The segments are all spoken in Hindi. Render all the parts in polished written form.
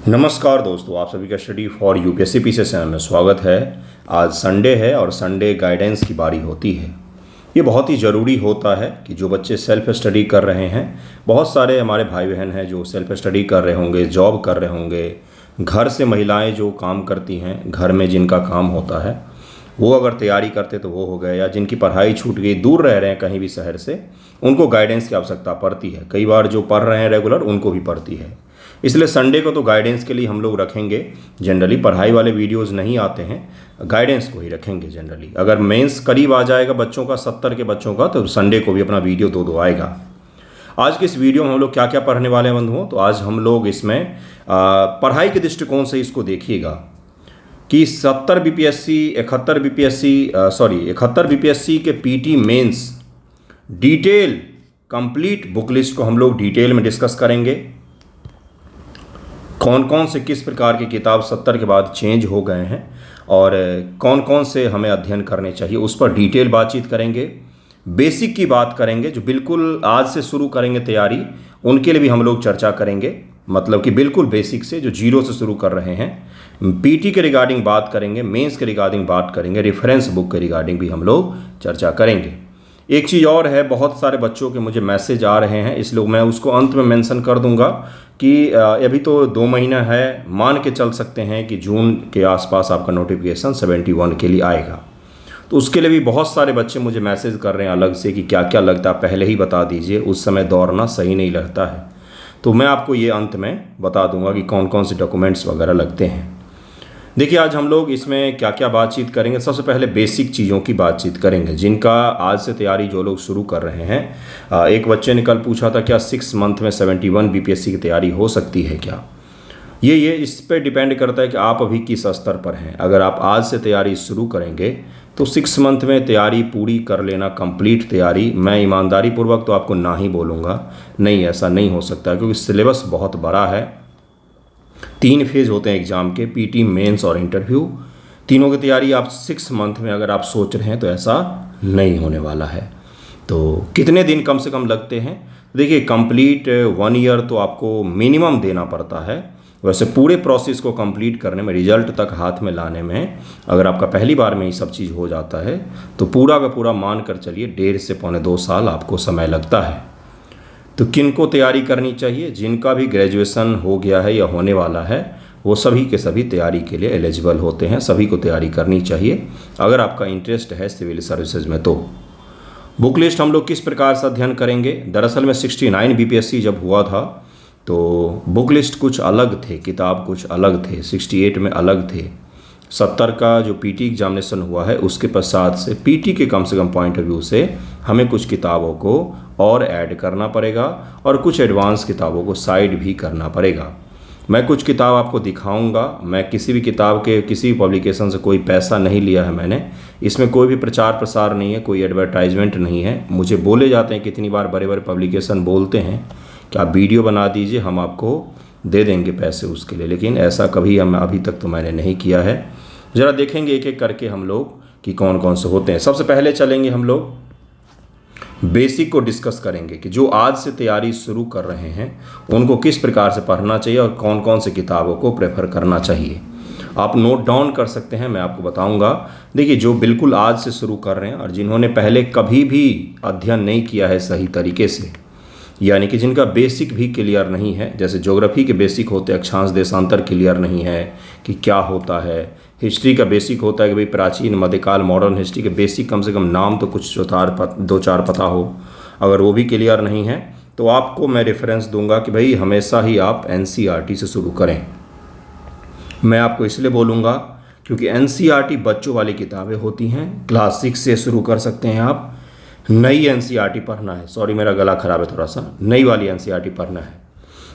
नमस्कार दोस्तों, आप सभी का study for UPSC PC channel में स्वागत है। आज संडे है और संडे गाइडेंस की बारी होती है। ये बहुत ही ज़रूरी होता है कि जो बच्चे सेल्फ स्टडी कर रहे हैं, बहुत सारे हमारे भाई बहन हैं जो सेल्फ स्टडी कर रहे होंगे, जॉब कर रहे होंगे, घर से महिलाएं जो काम करती हैं, घर में जिनका काम होता है, वो अगर तैयारी करते तो वो हो गए, या जिनकी पढ़ाई छूट गई, दूर रह रहे हैं कहीं भी शहर से, उनको गाइडेंस की आवश्यकता पड़ती है। कई बार जो पढ़ रहे हैं रेगुलर, उनको भी पड़ती है। इसलिए संडे को तो गाइडेंस के लिए हम लोग रखेंगे। जनरली पढ़ाई वाले वीडियोस नहीं आते हैं, गाइडेंस को ही रखेंगे जनरली। अगर मेंस करीब आ जाएगा बच्चों का, 70 के बच्चों का, तो संडे को भी अपना वीडियो दो आएगा। आज के इस वीडियो में हम लोग क्या क्या पढ़ने वाले हैं बंधुओं, तो आज हम लोग इसमें पढ़ाई के दृष्टिकोण से इसको देखिएगा कि 71 बीपीएससी के PT mains detail complete book list को हम लोग डिटेल में डिस्कस करेंगे। कौन कौन से किस प्रकार की किताब 70 के बाद चेंज हो गए हैं और कौन कौन से हमें अध्ययन करने चाहिए, उस पर डिटेल बातचीत करेंगे। बेसिक की बात करेंगे, जो बिल्कुल आज से शुरू करेंगे तैयारी, उनके लिए भी हम लोग चर्चा करेंगे। मतलब कि बिल्कुल बेसिक से, जो जीरो से शुरू कर रहे हैं। पीटी के रिगार्डिंग बात करेंगे, मेंस के रिगार्डिंग बात करेंगे, रेफरेंस बुक के रिगार्डिंग भी हम लोग चर्चा करेंगे। एक चीज़ और है, बहुत सारे बच्चों के मुझे मैसेज आ रहे हैं, इसलिए मैं उसको अंत में मेंशन कर दूंगा कि अभी तो 2 महीना है, मान के चल सकते हैं कि जून के आसपास आपका नोटिफिकेशन 71 के लिए आएगा। तो उसके लिए भी बहुत सारे बच्चे मुझे मैसेज कर रहे हैं अलग से कि क्या क्या लगता है, पहले ही बता दीजिए, उस समय दौड़ना सही नहीं लगता है। तो मैं आपको ये अंत में बता दूंगा कि कौन कौन से डॉक्यूमेंट्स वगैरह लगते हैं। देखिए, आज हम लोग इसमें क्या क्या बातचीत करेंगे। सबसे पहले बेसिक चीज़ों की बातचीत करेंगे, जिनका आज से तैयारी जो लोग शुरू कर रहे हैं। एक बच्चे ने कल पूछा था, क्या 6 मंथ में 71 बीपीएससी की तैयारी हो सकती है क्या? ये इस पे डिपेंड करता है कि आप अभी किस स्तर पर हैं। अगर आप आज से तैयारी शुरू करेंगे तो 6 मंथ में तैयारी पूरी कर लेना, कंप्लीट तैयारी। मैं ईमानदारी पूर्वक तो आपको ना ही बोलूँगा, नहीं, ऐसा नहीं हो सकता, क्योंकि सिलेबस बहुत बड़ा है। 3 फेज होते हैं एग्ज़ाम के, पीटी, मेंस और इंटरव्यू। तीनों की तैयारी आप 6 मंथ में अगर आप सोच रहे हैं तो ऐसा नहीं होने वाला है। तो कितने दिन कम से कम लगते हैं? देखिए, कंप्लीट 1 ईयर तो आपको मिनिमम देना पड़ता है। वैसे पूरे प्रोसेस को कंप्लीट करने में, रिजल्ट तक हाथ में लाने में, अगर आपका पहली बार में ही सब चीज़ हो जाता है तो पूरा का पूरा मान कर चलिए 1.5 से पौने 2 साल आपको समय लगता है। तो किन को तैयारी करनी चाहिए? जिनका भी ग्रेजुएशन हो गया है या होने वाला है, वो सभी के सभी तैयारी के लिए एलिजिबल होते हैं। सभी को तैयारी करनी चाहिए अगर आपका इंटरेस्ट है सिविल सर्विसेज में। तो बुक लिस्ट हम लोग किस प्रकार से अध्ययन करेंगे? दरअसल में 69 बीपीएससी जब हुआ था तो बुक लिस्ट कुछ अलग थे, किताब कुछ अलग थे, 68 में अलग थे। 70 का जो पीटी एग्जामिनेशन हुआ है उसके पश्चात से पीटी के कम से कम पॉइंट ऑफ व्यू से हमें कुछ किताबों को और ऐड करना पड़ेगा और कुछ एडवांस किताबों को साइड भी करना पड़ेगा। मैं कुछ किताब आपको दिखाऊंगा। मैं किसी भी किताब के, किसी भी पब्लिकेशन से कोई पैसा नहीं लिया है मैंने। इसमें कोई भी प्रचार प्रसार नहीं है, कोई एडवर्टाइजमेंट नहीं है। मुझे बोले जाते हैं, कितनी बार बड़े बड़े पब्लिकेशन बोलते हैं कि आप वीडियो बना दीजिए, हम आपको दे देंगे पैसे उसके लिए, लेकिन ऐसा कभी अभी तक तो मैंने नहीं किया है। ज़रा देखेंगे एक एक करके हम लोग कि कौन कौन से होते हैं। सबसे पहले चलेंगे हम लोग बेसिक को डिस्कस करेंगे कि जो आज से तैयारी शुरू कर रहे हैं उनको किस प्रकार से पढ़ना चाहिए और कौन कौन से किताबों को प्रेफर करना चाहिए। आप नोट डाउन कर सकते हैं, मैं आपको बताऊंगा। देखिए, जो बिल्कुल आज से शुरू कर रहे हैं और जिन्होंने पहले कभी भी अध्ययन नहीं किया है सही तरीके से, यानी कि जिनका बेसिक भी क्लियर नहीं है, जैसे ज्योग्राफी के बेसिक होते हैं, अक्षांश देशांतर क्लियर नहीं है कि क्या होता है। हिस्ट्री का बेसिक होता है कि भाई प्राचीन, मध्यकाल, मॉडर्न हिस्ट्री के बेसिक कम से कम नाम तो कुछ 2-4 पता हो। अगर वो भी क्लियर नहीं है तो आपको मैं रेफरेंस दूंगा कि भाई हमेशा ही आप एनसीईआरटी से शुरू करें। मैं आपको इसलिए बोलूँगा क्योंकि एनसीईआरटी बच्चों वाली किताबें होती हैं। क्लास 6 से शुरू कर सकते हैं आप। नई एनसीईआरटी पढ़ना है, सॉरी मेरा गला ख़राब है थोड़ा सा, नई वाली एनसीईआरटी पढ़ना है।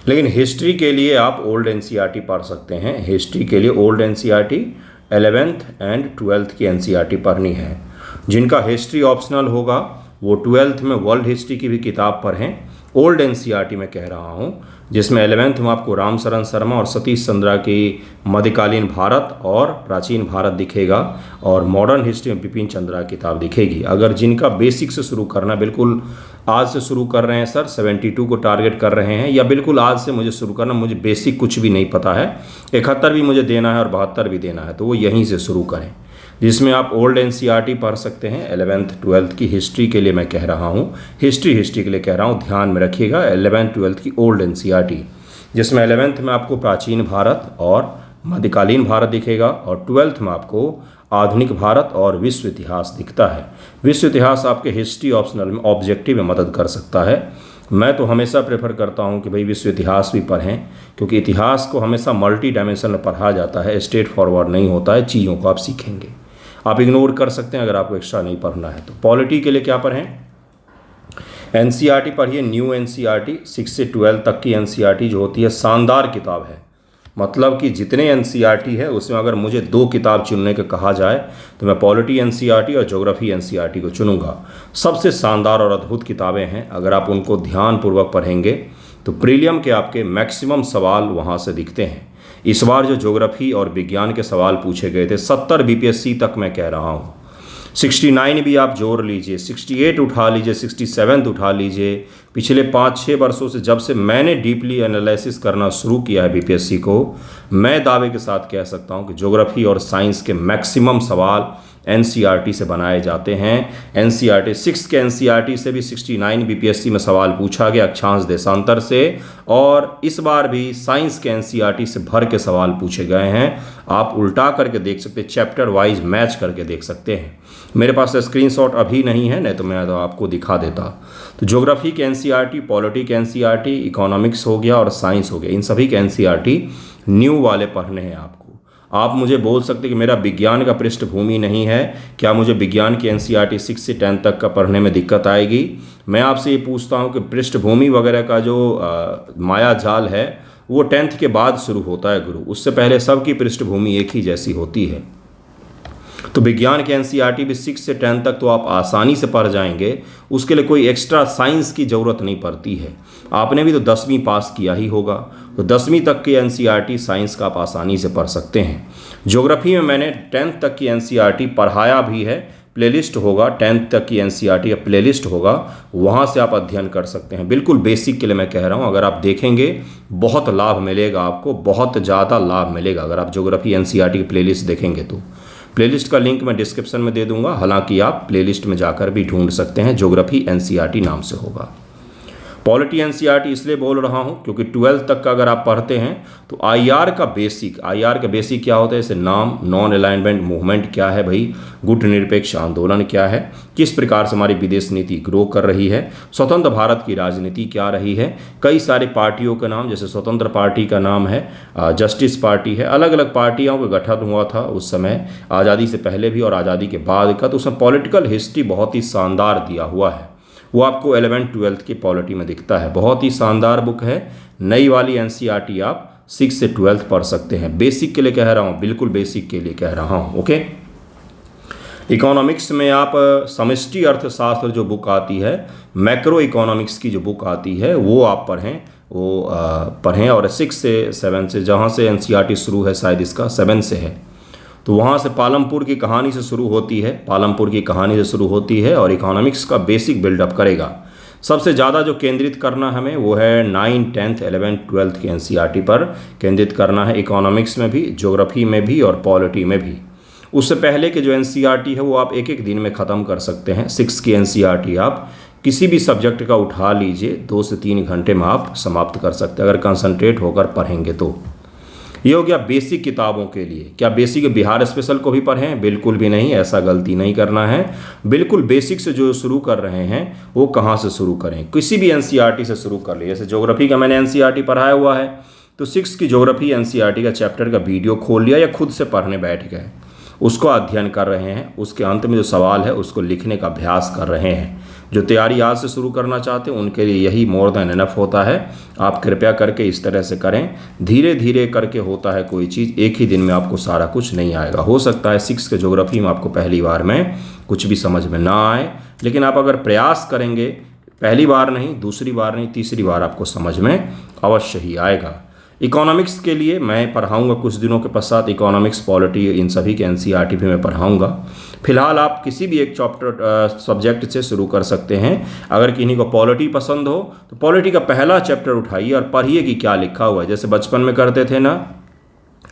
लेकिन हिस्ट्री के लिए आप ओल्ड एनसीईआरटी पढ़ सकते हैं। हिस्ट्री के लिए old NCERT, 11th and 12th की एनसीईआरटी पढ़नी है। जिनका हिस्ट्री ऑप्शनल होगा वो 12th में वर्ल्ड हिस्ट्री की भी किताब पढ़ें। ओल्ड एनसीईआरटी में कह रहा हूँ, जिसमें 11th में आपको रामशरण शर्मा और सतीश चंद्रा की मध्यकालीन भारत और प्राचीन भारत दिखेगा और मॉडर्न हिस्ट्री में बिपिन चंद्रा की किताब दिखेगी। अगर जिनका बेसिक से शुरू करना, बिल्कुल आज से शुरू कर रहे हैं सर, 72 को टारगेट कर रहे हैं, या बिल्कुल आज से मुझे शुरू करना, मुझे बेसिक कुछ भी नहीं पता है, 71 भी मुझे देना है और 72 भी देना है, तो वो यहीं से शुरू करें, जिसमें आप ओल्ड एनसीईआरटी पढ़ सकते हैं। 11th 12th की हिस्ट्री के लिए मैं कह रहा हूँ, हिस्ट्री के लिए कह रहा हूँ, ध्यान में रखिएगा। 11th 12th की ओल्ड एनसीईआरटी, जिसमें 11th में आपको प्राचीन भारत और मध्यकालीन भारत दिखेगा और 12th में आपको आधुनिक भारत और विश्व इतिहास दिखता है। विश्व इतिहास आपके हिस्ट्री ऑप्शनल में ऑब्जेक्टिव में मदद कर सकता है। मैं तो हमेशा प्रेफर करता हूं कि भाई विश्व इतिहास भी पढ़ें, क्योंकि इतिहास को हमेशा मल्टी डायमेंशन में पढ़ा जाता है, स्ट्रेट फॉरवर्ड नहीं होता है, चीज़ों को आप सीखेंगे। आप इग्नोर कर सकते हैं अगर आपको एक्स्ट्रा नहीं पढ़ना है तो। पॉलिटी के लिए क्या पढ़ें? एनसीईआरटी पढ़िए, न्यू एनसीईआरटी 6 से 12 तक की एनसीईआरटी जो होती है शानदार किताब है। मतलब कि जितने एनसीईआरटी है उसमें अगर मुझे 2 किताब चुनने का कहा जाए तो मैं पॉलिटी एनसीईआरटी और ज्योग्राफी एनसीईआरटी को चुनूंगा। सबसे शानदार और अद्भुत किताबें हैं, अगर आप उनको ध्यानपूर्वक पढ़ेंगे तो प्रीलियम के आपके मैक्सिमम सवाल वहाँ से दिखते हैं। इस बार जो ज्योग्राफी और विज्ञान के सवाल पूछे गए थे 70 बीपीएससी तक मैं कह रहा हूँ, 69 भी आप जोड़ लीजिए, 68 उठा लीजिए, 67 उठा लीजिए। पिछले 5-6 वर्षों से जब से मैंने डीपली एनालिसिस करना शुरू किया है बीपीएससी को, मैं दावे के साथ कह सकता हूं कि ज्योग्राफी और साइंस के मैक्सिमम सवाल एनसीईआरटी से बनाए जाते हैं। एनसीईआरटी 6 के एनसीईआरटी से भी 69 बीपीएससी में सवाल पूछा गया अक्षांश देशांतर से, और इस बार भी साइंस के एनसीईआरटी से भर के सवाल पूछे गए हैं। आप उल्टा करके देख सकते हैं, चैप्टर वाइज मैच करके देख सकते हैं। मेरे पास स्क्रीनशॉट अभी नहीं है, नहीं तो मैं तो आपको दिखा देता। तो ज्योग्राफी के एनसीईआरटी, पॉलिटी के एनसीईआरटी, इकोनॉमिक्स हो गया और साइंस हो गया, इन सभी के एनसीईआरटी न्यू वाले पढ़ने हैं आपको। आप मुझे बोल सकते कि मेरा विज्ञान का पृष्ठभूमि नहीं है, क्या मुझे विज्ञान की एनसीईआरटी 6 से 10 तक का पढ़ने में दिक्कत आएगी? मैं आपसे ये पूछता हूँ कि पृष्ठभूमि वगैरह का जो माया जाल है वो 10th के बाद शुरू होता है गुरु, उससे पहले सबकी पृष्ठभूमि एक ही जैसी होती है। तो विज्ञान के एनसीईआरटी भी 6 से 10 तक तो आप आसानी से पढ़ जाएंगे, उसके लिए कोई एक्स्ट्रा साइंस की ज़रूरत नहीं पड़ती है। आपने भी तो 10वीं पास किया ही होगा, तो 10वीं तक की एनसीईआरटी साइंस का आप आसानी से पढ़ सकते हैं। ज्योग्राफी में मैंने 10th तक की एनसीईआरटी पढ़ाया भी है, प्लेलिस्ट होगा 10th तक की एनसीईआरटी का प्लेलिस्ट होगा, वहाँ से आप अध्ययन कर सकते हैं। बिल्कुल बेसिक के लिए मैं कह रहा हूँ, अगर आप देखेंगे बहुत लाभ मिलेगा आपको, बहुत ज़्यादा लाभ मिलेगा अगर आप ज्योग्राफी एनसीईआरटी की प्लेलिस्ट देखेंगे तो। प्लेलिस्ट का लिंक मैं डिस्क्रिप्शन में दे दूंगा, हालांकि आप प्लेलिस्ट में जाकर भी ढूंढ सकते हैं, ज्योग्राफी एनसीईआरटी नाम से होगा। पॉलिटी एनसीईआरटी इसलिए बोल रहा हूं क्योंकि 12th तक का अगर आप पढ़ते हैं तो आईआर का बेसिक क्या होता है, जैसे नाम, नॉन अलाइनमेंट मूवमेंट क्या है भाई, गुट निरपेक्ष आंदोलन क्या है, किस प्रकार से हमारी विदेश नीति ग्रो कर रही है, स्वतंत्र भारत की राजनीति क्या रही है, कई सारे पार्टियों का नाम, जैसे स्वतंत्र पार्टी का नाम है, जस्टिस पार्टी है, अलग अलग पार्टियों का गठन हुआ था उस समय, आज़ादी से पहले भी और आज़ादी के बाद का, तो उसमें पॉलिटिकल हिस्ट्री बहुत ही शानदार दिया हुआ है। वो आपको 11th 12th की पॉलिटी में दिखता है, बहुत ही शानदार बुक है। नई वाली एनसीईआरटी आप 6 से 12th पढ़ सकते हैं। बेसिक के लिए कह रहा हूँ, बिल्कुल बेसिक के लिए कह रहा हूँ, ओके। इकोनॉमिक्स में आप समष्टि अर्थशास्त्र जो बुक आती है, मैक्रो इकोनॉमिक्स की जो बुक आती है वो आप पढ़ें और 6 से 7 से, जहाँ से एनसीईआरटी शुरू है शायद इसका 7 से है, तो वहाँ से पालमपुर की कहानी से शुरू होती है, और इकोनॉमिक्स का बेसिक बिल्डअप करेगा। सबसे ज़्यादा जो केंद्रित करना हमें वो है 9, 10th, 11th, 12th की एनसीईआरटी पर केंद्रित करना है, इकोनॉमिक्स में भी, ज्योग्राफी में भी और पॉलिटी में भी। उससे पहले के जो एनसीईआरटी है वो आप एक एक दिन में ख़त्म कर सकते हैं। 6 की एनसीईआरटी आप किसी भी सब्जेक्ट का उठा लीजिए, 2 से 3 घंटे में आप समाप्त कर सकते हैं अगर कंसंट्रेट होकर पढ़ेंगे तो। ये हो गया बेसिक किताबों के लिए। क्या बेसिक बिहार स्पेशल को भी पढ़ें? बिल्कुल भी नहीं, ऐसा गलती नहीं करना है। बिल्कुल बेसिक से जो शुरू कर रहे हैं वो कहाँ से शुरू करें, किसी भी एनसीईआरटी से शुरू कर ले। जैसे ज्योग्राफी का मैंने एनसीईआरटी पढ़ाया हुआ है, तो 6 की ज्योग्राफी एनसीईआरटी का चैप्टर का वीडियो खोल लिया या खुद से पढ़ने बैठ गए, उसको अध्ययन कर रहे हैं, उसके अंत में जो सवाल है उसको लिखने का अभ्यास कर रहे हैं। जो तैयारी आज से शुरू करना चाहते हैं उनके लिए यही मोर देन इनफ होता है। आप कृपया करके इस तरह से करें, धीरे धीरे करके होता है कोई चीज़, एक ही दिन में आपको सारा कुछ नहीं आएगा। हो सकता है 6 के ज्योग्राफी में आपको पहली बार में कुछ भी समझ में ना आए, लेकिन आप अगर प्रयास करेंगे, पहली बार नहीं, दूसरी बार नहीं, तीसरी बार आपको समझ में अवश्य ही आएगा। इकोनॉमिक्स के लिए मैं पढ़ाऊँगा कुछ दिनों के पश्चात, इकोनॉमिक्स, पॉलिटी, इन सभी के एनसीईआरटी भी मैं पढ़ाऊँगा। फिलहाल आप किसी भी एक चैप्टर सब्जेक्ट से शुरू कर सकते हैं। अगर किन्हीं को पॉलिटी पसंद हो तो पॉलिटी का पहला चैप्टर उठाइए और पढ़िए कि क्या लिखा हुआ है। जैसे बचपन में करते थे ना,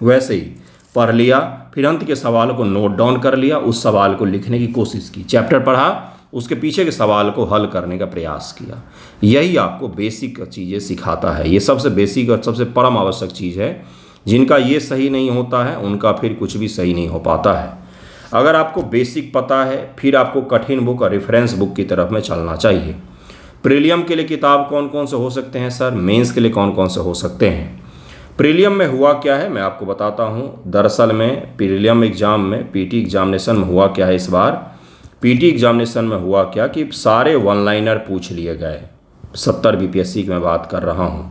वैसे ही पढ़ लिया, फिर अंत के सवालों को नोट डाउन कर लिया, उस सवाल को लिखने की कोशिश की, चैप्टर पढ़ा, उसके पीछे के सवाल को हल करने का प्रयास किया। यही आपको बेसिक चीज़ें सिखाता है। ये सबसे बेसिक और सबसे परम आवश्यक चीज़ है। जिनका ये सही नहीं होता है उनका फिर कुछ भी सही नहीं हो पाता है। अगर आपको बेसिक पता है फिर आपको कठिन बुक और रेफरेंस बुक की तरफ में चलना चाहिए। प्रीलियम के लिए किताब कौन कौन से हो सकते हैं सर? मेंस के लिए कौन कौन से हो सकते हैं? प्रीलियम में हुआ क्या है मैं आपको बताता हूँ। दरअसल में प्रीलियम एग्ज़ाम में, पीटी एग्जामिनेशन में हुआ क्या है इस बार, पीटी एग्जामिनेशन में हुआ क्या कि सारे वन लाइनर पूछ लिए गए। 70 बीपीएससी की मैं बात कर रहा हूँ।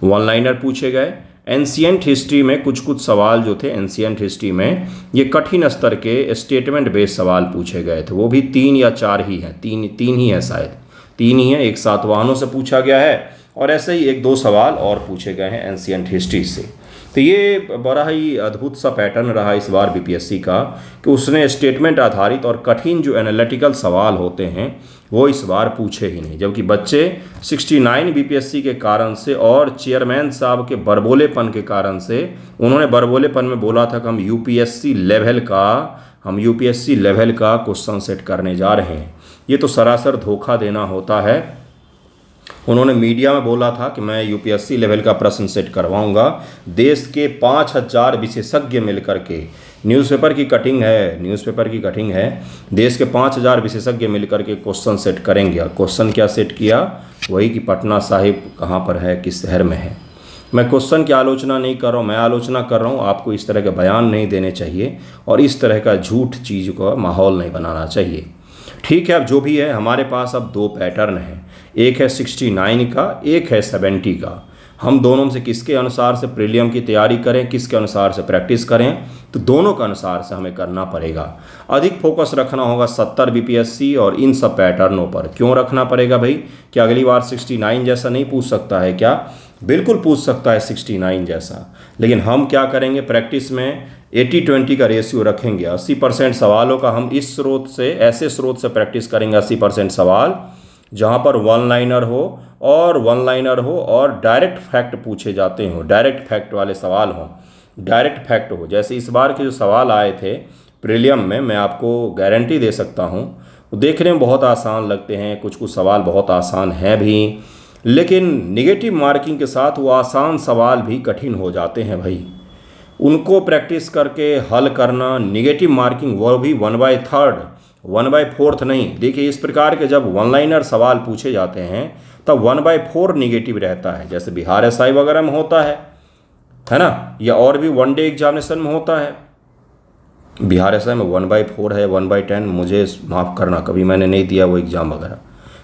वन लाइनर पूछे गए। एंशियंट हिस्ट्री में कुछ सवाल जो थे, एंशियंट हिस्ट्री में ये कठिन स्तर के स्टेटमेंट बेस्ड सवाल पूछे गए थे। वो भी 3 या 4 ही हैं, तीन ही हैं शायद, 3 ही हैं। एक सातवाहनों से पूछा गया है और ऐसे ही 1-2 सवाल और पूछे गए हैं एंशियंट हिस्ट्री से। तो ये बड़ा ही अद्भुत सा पैटर्न रहा इस बार बीपीएससी का कि उसने स्टेटमेंट आधारित और कठिन जो एनालिटिकल सवाल होते हैं वो इस बार पूछे ही नहीं। जबकि बच्चे 69 बीपीएससी के कारण से और चेयरमैन साहब के बरबोलेपन के कारण से, उन्होंने बरबोलेपन में बोला था कि हम यूपीएससी लेवल का क्वेश्चन सेट करने जा रहे हैं। ये तो सरासर धोखा देना होता है। उन्होंने मीडिया में बोला था कि मैं यूपीएससी लेवल का प्रश्न सेट करवाऊंगा। देश के 5000 विशेषज्ञ मिलकर के, न्यूज़पेपर की कटिंग है, देश के 5000 विशेषज्ञ मिलकर के क्वेश्चन सेट करेंगे। और क्वेश्चन क्या सेट किया? वही कि पटना साहिब कहाँ पर है, किस शहर में है। मैं क्वेश्चन की आलोचना नहीं कर रहा हूँ, मैं आलोचना कर रहा हूँ आपको इस तरह के बयान नहीं देने चाहिए और इस तरह का झूठ चीज़ का माहौल नहीं बनाना चाहिए। ठीक है, अब जो भी है हमारे पास अब 2 पैटर्न हैं, एक है 69 का, एक है 70 का। हम दोनों में से किसके अनुसार से प्रीलियम की तैयारी करें, किसके अनुसार से प्रैक्टिस करें, तो दोनों के अनुसार से हमें करना पड़ेगा। अधिक फोकस रखना होगा 70 बीपीएससी और इन सब पैटर्नों पर। क्यों रखना पड़ेगा भाई? क्या अगली बार 69 जैसा नहीं पूछ सकता है क्या? बिल्कुल पूछ सकता है 69 जैसा। लेकिन हम क्या करेंगे, प्रैक्टिस में 80-20 का रेशियो रखेंगे। 80% सवालों का हम इस स्रोत से, ऐसे स्रोत से प्रैक्टिस करेंगे। 80% सवाल जहाँ पर वन लाइनर हो और डायरेक्ट फैक्ट पूछे जाते हों, डायरेक्ट फैक्ट वाले सवाल हों, डायरेक्ट फैक्ट हो। जैसे इस बार के जो सवाल आए थे प्रीलियम में, मैं आपको गारंटी दे सकता हूँ, वो देखने में बहुत आसान लगते हैं, कुछ सवाल बहुत आसान हैं भी, लेकिन नेगेटिव मार्किंग के साथ वो आसान सवाल भी कठिन हो जाते हैं भाई। उनको प्रैक्टिस करके हल करना, नेगेटिव मार्किंग वो भी 1/3, 1/4 नहीं। देखिए इस प्रकार के जब वन लाइनर सवाल पूछे जाते हैं तब 1/4 नेगेटिव रहता है। जैसे बिहार एसआई वगैरह में होता है ना, या और भी वनडे एग्जामिनेशन में होता है। बिहार एसआई में 1/4 है, 1/10, मुझे माफ़ करना, कभी मैंने नहीं दिया वो एग्ज़ाम वगैरह,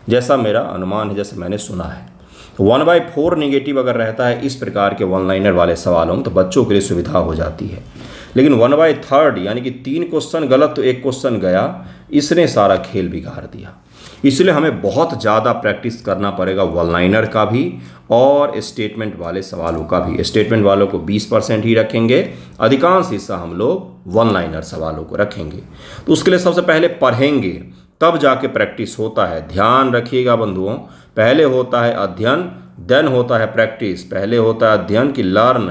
जैसा मेरा अनुमान है, जैसे मैंने सुना है। 1/4 नेगेटिव अगर रहता है इस प्रकार के वन लाइनर वाले सवालों में तो बच्चों के लिए सुविधा हो जाती है। लेकिन 1/3 यानी कि 3 क्वेश्चन गलत तो 1 क्वेश्चन गया, इसने सारा खेल बिगाड़ दिया। इसलिए हमें बहुत ज़्यादा प्रैक्टिस करना पड़ेगा वन लाइनर का भी और स्टेटमेंट वाले सवालों का भी। स्टेटमेंट वालों को 20% ही रखेंगे, अधिकांश हिस्सा हम लोग वन लाइनर सवालों को रखेंगे। तो उसके लिए सबसे पहले पढ़ेंगे, तब जाके प्रैक्टिस होता है। ध्यान रखिएगा बंधुओं, पहले होता है अध्ययन, देन होता है प्रैक्टिस। पहले होता है अध्ययन की लर्न,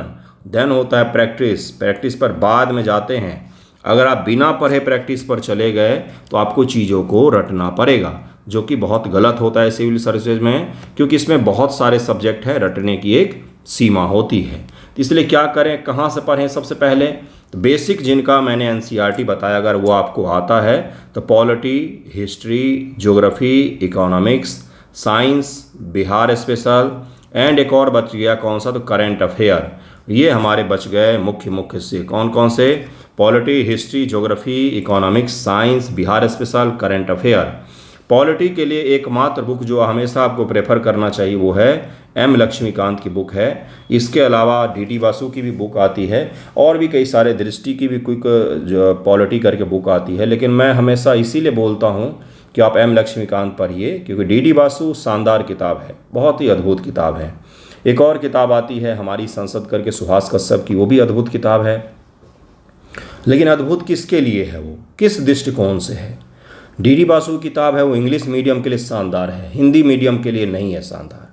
देन होता है प्रैक्टिस। प्रैक्टिस पर बाद में जाते हैं। अगर आप बिना पढ़े प्रैक्टिस पर चले गए तो आपको चीज़ों को रटना पड़ेगा, जो कि बहुत गलत होता है सिविल सर्विसेज में, क्योंकि इसमें बहुत सारे सब्जेक्ट है, रटने की एक सीमा होती है। तो इसलिए क्या करें, कहाँ से पढ़ें? सबसे पहले तो बेसिक जिनका मैंने एनसीईआरटी बताया, अगर वो आपको आता है तो polity, history, geography, economics, science, Bihar special and एक और बच गया कौन सा, तो करंट अफेयर। ये हमारे बच गए मुख्य से। कौन कौन से? Polity, history, geography, economics, science, Bihar special, current affair. Polity के लिए एकमात्र बुक जो हमेशा आपको प्रेफर करना चाहिए वो है एम लक्ष्मीकांत की बुक है। इसके अलावा डीडी वासु की भी बुक आती है और भी कई सारे, दृष्टि की भी क्विक जो पॉलिटी करके बुक आती है। लेकिन मैं हमेशा इसीलिए बोलता हूँ कि आप एम लक्ष्मीकांत पढ़िए, क्योंकि डीडी वासु शानदार किताब है, बहुत ही अद्भुत किताब है। एक और किताब आती है हमारी संसद करके सुहास कश्यप की, वो भी अद्भुत किताब है। लेकिन अद्भुत किसके लिए है, वो किस दृष्टिकोण से है? डीडी बासु की किताब है, वो इंग्लिश मीडियम के लिए शानदार है, हिंदी मीडियम के लिए नहीं है शानदार,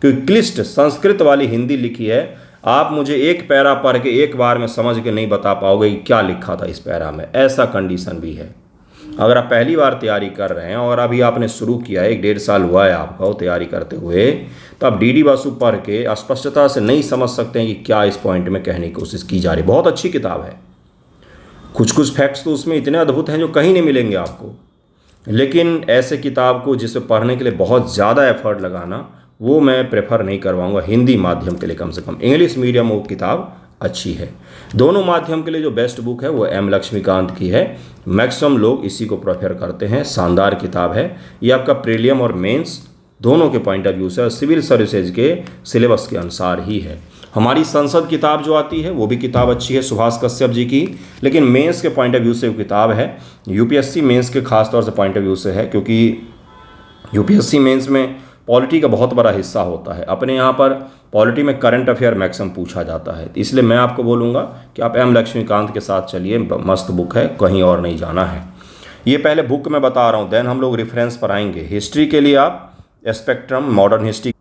क्योंकि क्लिष्ट संस्कृत वाली हिंदी लिखी है। आप मुझे एक पैरा पढ़ के एक बार में समझ के नहीं बता पाओगे कि क्या लिखा था इस पैरा में, ऐसा कंडीशन भी है। अगर आप पहली बार तैयारी कर रहे हैं और अभी आपने शुरू किया है, 1-1.5 साल हुआ है आपको तैयारी करते हुए, तो आप डीडी बासु पढ़ के स्पष्टता से नहीं समझ सकते हैं कि क्या इस पॉइंट में कहने की कोशिश की जा रही है। बहुत अच्छी किताब है, कुछ फैक्ट्स तो उसमें इतने अद्भुत हैं जो कहीं नहीं मिलेंगे आपको। लेकिन ऐसे किताब को जिसे पढ़ने के लिए बहुत ज़्यादा एफर्ट लगाना, वो मैं प्रेफर नहीं करवाऊंगा हिंदी माध्यम के लिए। कम से कम इंग्लिश मीडियम वो किताब अच्छी है। दोनों माध्यम के लिए जो बेस्ट बुक है वो एम लक्ष्मीकांत की है, मैक्सिमम लोग इसी को प्रेफर करते हैं। शानदार किताब है ये, आपका प्रीलियम और मेंस दोनों के पॉइंट ऑफ व्यू से, सिविल सर्विसेज के सिलेबस के अनुसार ही है। हमारी संसद किताब जो आती है वो भी किताब अच्छी है सुहास कश्यप जी की, लेकिन मेंस के पॉइंट ऑफ व्यू से वो किताब है, यूपीएससी मेंस के खास तौर से पॉइंट ऑफ व्यू से है, क्योंकि यूपीएससी मेंस में पॉलिटी का बहुत बड़ा हिस्सा होता है। अपने यहाँ पर पॉलिटी में करंट अफेयर मैक्सिमम पूछा जाता है, इसलिए मैं आपको बोलूँगा कि आप एम लक्ष्मीकांत के साथ चलिए, मस्त बुक है, कहीं और नहीं जाना है। ये पहले बुक मैं बता रहा हूँ, देन हम लोग रेफरेंस पर आएंगे। हिस्ट्री के लिए आप स्पेक्ट्रम मॉडर्न हिस्ट्री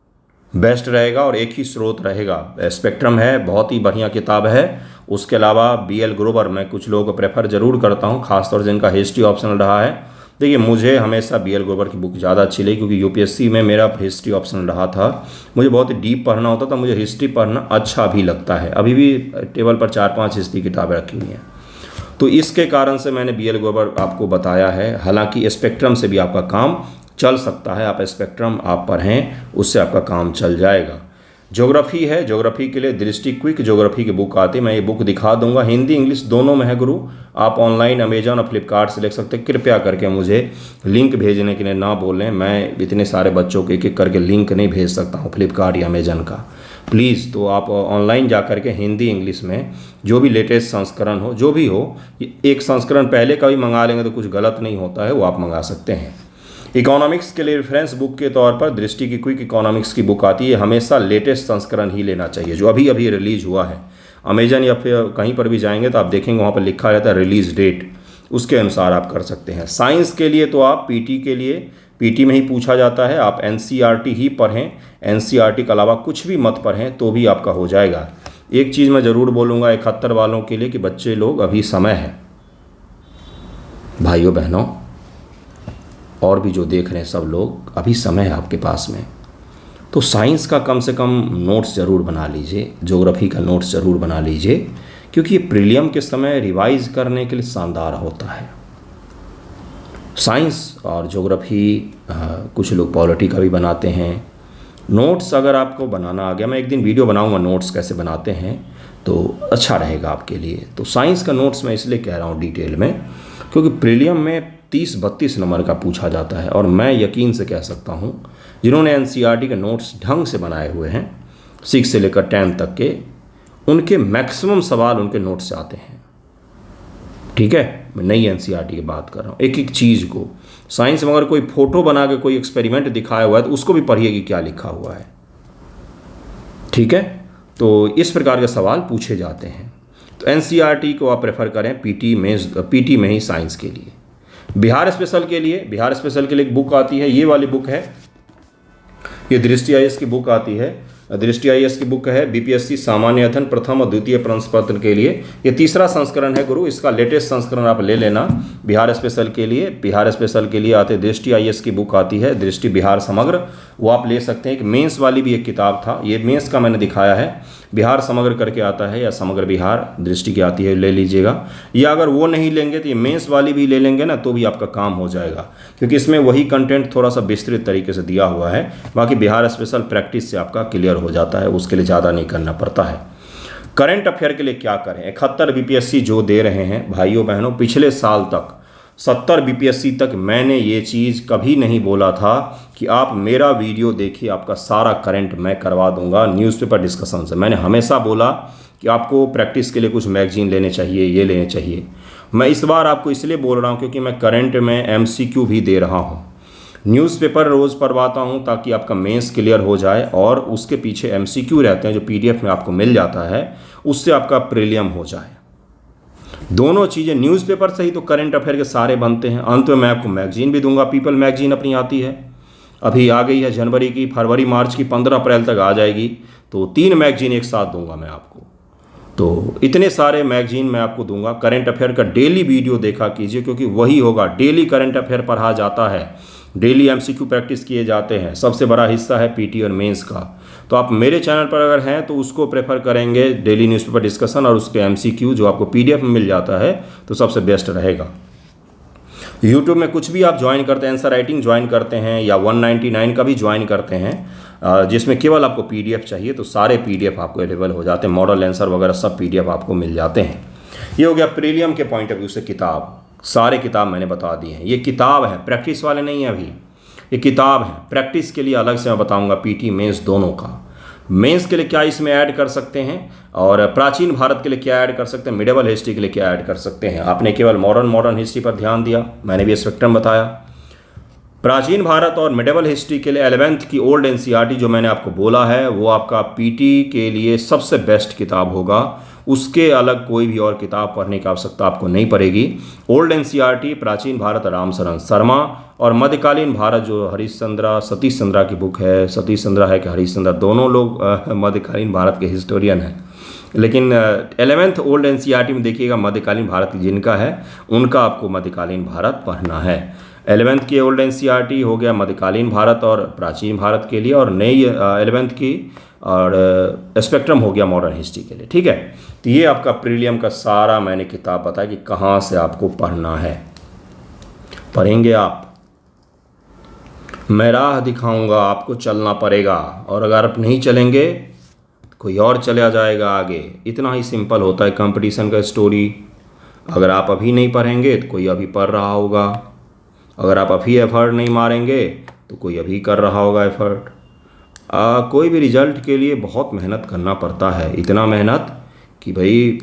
बेस्ट रहेगा और एक ही स्रोत रहेगा। स्पेक्ट्रम है, बहुत ही बढ़िया किताब है। उसके अलावा BL ग्रोवर मैं कुछ लोगों को प्रेफर ज़रूर करता हूँ, खासतौर से जिनका हिस्ट्री ऑप्शनल रहा है। देखिए मुझे हमेशा BL ग्रोवर की बुक ज़्यादा अच्छी लगी, क्योंकि यूपीएससी में मेरा हिस्ट्री ऑप्शनल रहा था, मुझे बहुत ही डीप पढ़ना होता था, मुझे हिस्ट्री पढ़ना अच्छा भी लगता है। अभी भी टेबल पर 4-5 हिस्ट्री किताबें रखी हुई हैं, तो इसके कारण से मैंने BL ग्रोवर आपको बताया है। हालांकि स्पेक्ट्रम से भी आपका काम चल सकता है, आप स्पेक्ट्रम आप पढ़ें, उससे आपका काम चल जाएगा। ज्योग्राफी है, ज्योग्राफी के लिए दृष्टि क्विक ज्योग्राफी की बुक आती है, मैं ये बुक दिखा दूंगा, हिंदी इंग्लिश दोनों में है गुरु। आप ऑनलाइन अमेजन और फ्लिपकार्ट से ले सकते हैं। कृपया करके मुझे लिंक भेजने के लिए ना बोलें, मैं इतने सारे बच्चों को एक एक करके लिंक नहीं भेज सकता हूँ फ्लिपकार्ट या अमेजन का, प्लीज़। तो आप ऑनलाइन जा कर के हिंदी इंग्लिश में जो भी लेटेस्ट संस्करण हो, जो भी हो, एक संस्करण पहले का भी मंगा लेंगे तो कुछ गलत नहीं होता है, वो आप मंगा सकते हैं। इकोनॉमिक्स के लिए रेफरेंस बुक के तौर पर दृष्टि की क्विक इकोनॉमिक्स की बुक आती है, हमेशा लेटेस्ट संस्करण ही लेना चाहिए, जो अभी अभी रिलीज हुआ है। अमेजन या फिर कहीं पर भी जाएंगे तो आप देखेंगे वहाँ पर लिखा रहता है रिलीज डेट, उसके अनुसार आप कर सकते हैं। साइंस के लिए तो आप पीटी के लिए, पीटी में ही पूछा जाता है, आप एनसीईआरटी ही पढ़ें, एनसीईआरटी के अलावा कुछ भी मत पढ़ें तो भी आपका हो जाएगा। एक चीज़ मैं ज़रूर बोलूँगा 71 वालों के लिए कि बच्चे लोग अभी समय है, भाइयों बहनों और भी जो देख रहे हैं सब लोग, अभी समय है आपके पास में, तो साइंस का कम से कम नोट्स ज़रूर बना लीजिए, ज्योग्राफी का नोट्स ज़रूर बना लीजिए, क्योंकि ये प्रीलियम के समय रिवाइज करने के लिए शानदार होता है। साइंस और ज्योग्राफी, कुछ लोग पॉलिटी का भी बनाते हैं नोट्स। अगर आपको बनाना आ गया, मैं एक दिन वीडियो बनाऊंगा नोट्स कैसे बनाते हैं, तो अच्छा रहेगा आपके लिए। तो साइंस का नोट्स मैं इसलिए कह रहा हूँ डिटेल में, क्योंकि प्रीलियम में 30-32 नंबर का पूछा जाता है, और मैं यकीन से कह सकता हूँ जिन्होंने एनसीईआरटी के नोट्स ढंग से बनाए हुए हैं 6 से लेकर 10 तक के, उनके मैक्सिमम सवाल उनके नोट्स से आते हैं। ठीक है, मैं नई एनसीईआरटी की बात कर रहा हूँ। एक एक चीज़ को साइंस में अगर कोई फोटो बना के कोई एक्सपेरिमेंट दिखाया हुआ है तो उसको भी पढ़िए कि क्या लिखा हुआ है। ठीक है, तो इस प्रकार के सवाल पूछे जाते हैं। तो एनसीईआरटी को आप प्रेफर करें पीटी में ही साइंस के लिए। बिहार स्पेशल के लिए एक बुक आती है, ये वाली बुक है, ये दृष्टि आईएएस की बुक आती है। दृष्टि आईएएस की बुक है बीपीएससी सामान्य अध्ययन प्रथम और द्वितीय प्रश्न पत्र के लिए, ये तीसरा संस्करण है गुरु, इसका लेटेस्ट संस्करण आप ले लेना। बिहार स्पेशल के लिए आते दृष्टि आईएएस की बुक आती है, दृष्टि बिहार समग्र, वो आप ले सकते हैं। एक मेंस वाली भी एक किताब था, ये मेंस का मैंने दिखाया है, बिहार समग्र करके आता है, या समग्र बिहार दृष्टि की आती है, ले लीजिएगा। या अगर वो नहीं लेंगे तो ये मेंस वाली भी ले लेंगे ना, तो भी आपका काम हो जाएगा, क्योंकि इसमें वही कंटेंट थोड़ा सा विस्तृत तरीके से दिया हुआ है। बाकी बिहार स्पेशल प्रैक्टिस से आपका क्लियर हो जाता है, उसके लिए ज़्यादा नहीं करना पड़ता है। करंट अफेयर के लिए क्या करें, 71 बीपीएससी जो दे रहे हैं भाइयों बहनों, पिछले साल तक 70 बीपीएससी तक मैंने ये चीज़ कभी नहीं बोला था कि आप मेरा वीडियो देखिए, आपका सारा करंट मैं करवा दूंगा न्यूज़पेपर डिस्कशन से। मैंने हमेशा बोला कि आपको प्रैक्टिस के लिए कुछ मैगजीन लेने चाहिए, ये लेने चाहिए। मैं इस बार आपको इसलिए बोल रहा हूँ क्योंकि मैं करंट में MCQ भी दे रहा हूँ। न्यूज़पेपर रोज़ पढ़वाता हूँ ताकि आपका मेंस क्लियर हो जाए, और उसके पीछे एमसीक्यू रहते हैं जो पीडीएफ में आपको मिल जाता है, उससे आपका प्रीलियम हो जाए। दोनों चीज़ें, न्यूज़पेपर से ही तो करंट अफेयर के सारे बनते हैं। अंत में मैं आपको मैगजीन भी दूंगा, पीपल मैगजीन अपनी आती है, अभी आ गई है जनवरी की, फरवरी मार्च की, 15 अप्रैल तक आ जाएगी, तो 3 मैगजीन एक साथ दूंगा मैं आपको। तो इतने सारे मैगजीन मैं आपको दूंगा। करंट अफेयर का डेली वीडियो देखा कीजिए, क्योंकि वही होगा, डेली करंट अफेयर पढ़ा जाता है, डेली एमसीक्यू प्रैक्टिस किए जाते हैं, सबसे बड़ा हिस्सा है पीटी और मेंस का। तो आप मेरे चैनल पर अगर हैं तो उसको प्रेफर करेंगे, डेली न्यूज़पेपर डिस्कशन और उसके एमसीक्यू जो आपको पीडीएफ में मिल जाता है, तो सबसे बेस्ट रहेगा। यूट्यूब में कुछ भी आप ज्वाइन करते हैं, आंसर राइटिंग ज्वाइन करते हैं या 199 का भी ज्वाइन करते हैं, जिसमें केवल आपको पीडीएफ चाहिए, तो सारे पीडीएफ आपको अवेलेबल हो जाते हैं, मॉडल आंसर वगैरह सब पीडीएफ आपको मिल जाते हैं। ये हो गया प्रीलियम के पॉइंट ऑफ व्यू से किताब, सारे किताब मैंने बता दिए हैं। ये किताब है, प्रैक्टिस वाले नहीं है अभी, ये किताब है। प्रैक्टिस के लिए अलग से मैं बताऊंगा, पीटी मेंस दोनों का। मेंस के लिए क्या इसमें ऐड कर सकते हैं, और प्राचीन भारत के लिए क्या ऐड कर सकते हैं, मिडेवल हिस्ट्री के लिए क्या ऐड कर सकते हैं। आपने केवल मॉडर्न हिस्ट्री पर ध्यान दिया, मैंने भी स्पेक्ट्रम बताया। प्राचीन भारत और मिडेवल हिस्ट्री के लिए 11th की ओल्ड एनसीईआरटी जो मैंने आपको बोला है, वो आपका पीटी के लिए सबसे बेस्ट किताब होगा। उसके अलग कोई भी और किताब पढ़ने की आवश्यकता आपको नहीं पड़ेगी। ओल्ड एनसीईआरटी, प्राचीन भारत रामशरण शर्मा, और मध्यकालीन भारत जो हरीश चंद्रा, सतीश चंद्रा की बुक है, सतीश चंद्रा है कि हरीश चंद्रा, दोनों लोग मध्यकालीन भारत के हिस्टोरियन हैं। लेकिन 11th ओल्ड एनसीईआरटी में देखिएगा, मध्यकालीन भारत जिनका है उनका आपको मध्यकालीन भारत पढ़ना है। 11th की ओल्ड एनसीईआरटी हो गया मध्यकालीन भारत और प्राचीन भारत के लिए, और नई 11th की और स्पेक्ट्रम हो गया मॉडर्न हिस्ट्री के लिए। ठीक है, तो ये आपका प्रीलियम का सारा मैंने किताब बताया कि कहाँ से आपको पढ़ना है। पढ़ेंगे आप, मैं राह दिखाऊंगा, आपको चलना पड़ेगा, और अगर आप नहीं चलेंगे कोई और चला जाएगा आगे। इतना ही सिंपल होता है कंपटीशन का स्टोरी। अगर आप अभी नहीं पढ़ेंगे तो कोई अभी पढ़ रहा होगा, अगर आप अभी एफर्ट नहीं मारेंगे तो कोई अभी कर रहा होगा एफर्ट। कोई भी रिजल्ट के लिए बहुत मेहनत करना पड़ता है, इतना मेहनत कि भाई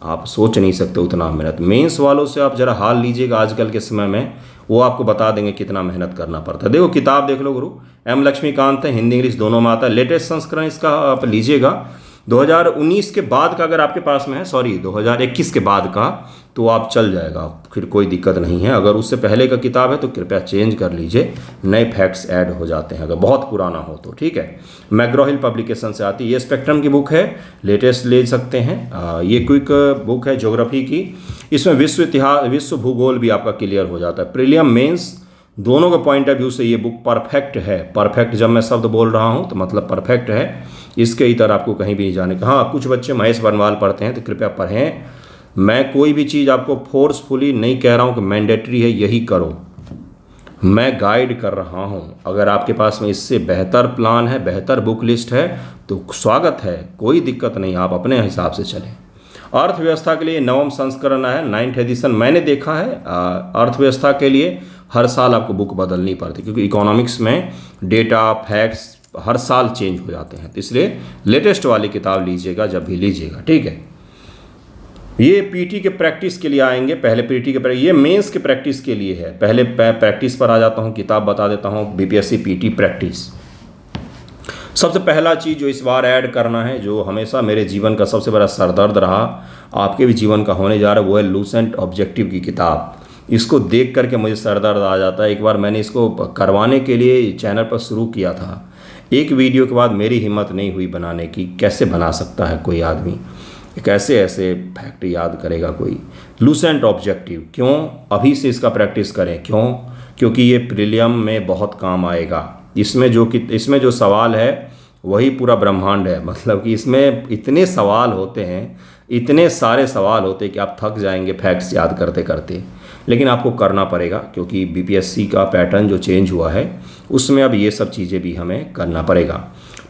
आप सोच नहीं सकते उतना मेहनत। मेंस वालों से आप ज़रा हाल लीजिएगा आजकल के समय में, वो आपको बता देंगे कितना मेहनत करना पड़ता है। देखो किताब देख लो गुरु, एम लक्ष्मीकांत है, हिंदी इंग्लिश दोनों में आता है। लेटेस्ट संस्करण इसका आप लीजिएगा, 2019 के बाद का अगर आपके पास में है, सॉरी 2021 के बाद का, तो आप चल जाएगा, फिर कोई दिक्कत नहीं है। अगर उससे पहले का किताब है तो कृपया चेंज कर लीजिए, नए फैक्ट्स ऐड हो जाते हैं अगर बहुत पुराना हो तो। ठीक है, मैग्रो-हिल पब्लिकेशन से आती है, ये स्पेक्ट्रम की बुक है, लेटेस्ट ले सकते हैं। ये क्विक बुक है ज्योग्राफी की, इसमें विश्व इतिहास, विश्व भूगोल भी आपका क्लियर हो जाता है। प्रीलियम मेंस दोनों के पॉइंट ऑफ व्यू से ये बुक परफेक्ट है। परफेक्ट जब मैं शब्द बोल रहा हूँ तो मतलब परफेक्ट है, इसके इतर आपको कहीं भी नहीं जाने का। हाँ, कुछ बच्चे महेश बनवाल पढ़ते हैं तो कृपया पढ़ें। मैं कोई भी चीज़ आपको फोर्सफुली नहीं कह रहा हूँ कि मैंडेटरी है यही करो, मैं गाइड कर रहा हूँ। अगर आपके पास में इससे बेहतर प्लान है, बेहतर बुक लिस्ट है तो स्वागत है, कोई दिक्कत नहीं, आप अपने हिसाब से चलें। अर्थव्यवस्था के लिए 9वां संस्करण है, 9th एडिशन। मैंने देखा है अर्थव्यवस्था के लिए हर साल आपको बुक बदलनी पड़ती, क्योंकि इकोनॉमिक्स में डेटा फैक्ट्स हर साल चेंज हो जाते हैं, तो इसलिए लेटेस्ट वाली किताब लीजिएगा जब भी लीजिएगा। ठीक है, ये पीटी के प्रैक्टिस के लिए आएंगे। पहले पीटी के ये मेंस के प्रैक्टिस के लिए है। पहले प्रैक्टिस पर आ जाता हूँ, किताब बता देता हूँ, बीपीएससी पीटी प्रैक्टिस। सबसे पहला चीज़ जो इस बार ऐड करना है, जो हमेशा मेरे जीवन का सबसे बड़ा सरदर्द रहा, आपके भी जीवन का होने जा रहा है, वो है लूसेंट ऑब्जेक्टिव की किताब। इसको देख करके मुझे सरदर्द आ जाता है। एक बार मैंने इसको करवाने के लिए चैनल पर शुरू किया था, एक वीडियो के बाद मेरी हिम्मत नहीं हुई बनाने की। कैसे बना सकता है कोई आदमी, कैसे ऐसे फैक्ट याद करेगा कोई। लूसेंट ऑब्जेक्टिव क्यों, अभी से इसका प्रैक्टिस करें। क्यों? क्योंकि ये प्रीलियम में बहुत काम आएगा। इसमें जो सवाल है वही पूरा ब्रह्मांड है। मतलब कि इसमें इतने सवाल होते हैं, इतने सारे सवाल होते हैं कि आप थक जाएंगे फैक्ट्स याद करते करते। लेकिन आपको करना पड़ेगा, क्योंकि बीपीएससी का पैटर्न जो चेंज हुआ है उसमें अब ये सब चीज़ें भी हमें करना पड़ेगा।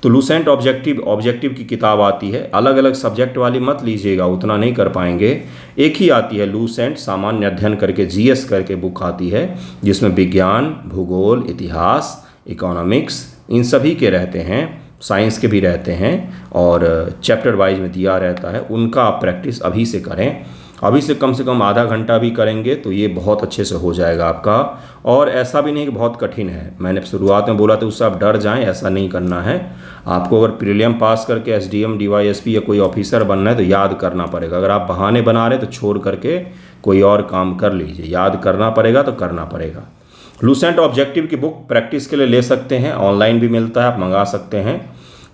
तो लूसेंट ऑब्जेक्टिव की किताब आती है, अलग अलग सब्जेक्ट वाली मत लीजिएगा, उतना नहीं कर पाएंगे। एक ही आती है लूसेंट सामान्य अध्ययन करके, जीएस करके बुक आती है, जिसमें विज्ञान, भूगोल, इतिहास, इकोनॉमिक्स इन सभी के रहते हैं, साइंस के भी रहते हैं, और चैप्टर वाइज में दिया रहता है। उनका आप प्रैक्टिस अभी से करें। अभी से कम आधा घंटा भी करेंगे तो ये बहुत अच्छे से हो जाएगा आपका। और ऐसा भी नहीं कि बहुत कठिन है, मैंने शुरुआत में बोला था उससे आप डर जाएं, ऐसा नहीं करना है। आपको अगर प्रीलियम पास करके एसडीएम डीवाईएसपी या कोई ऑफिसर बनना है तो याद करना पड़ेगा। अगर आप बहाने बना रहे हैं तो छोड़ करके कोई और काम कर लीजिए, याद करना पड़ेगा तो करना पड़ेगा। लूसेंट ऑब्जेक्टिव की बुक प्रैक्टिस के लिए ले सकते हैं, ऑनलाइन भी मिलता है, आप मंगा सकते हैं।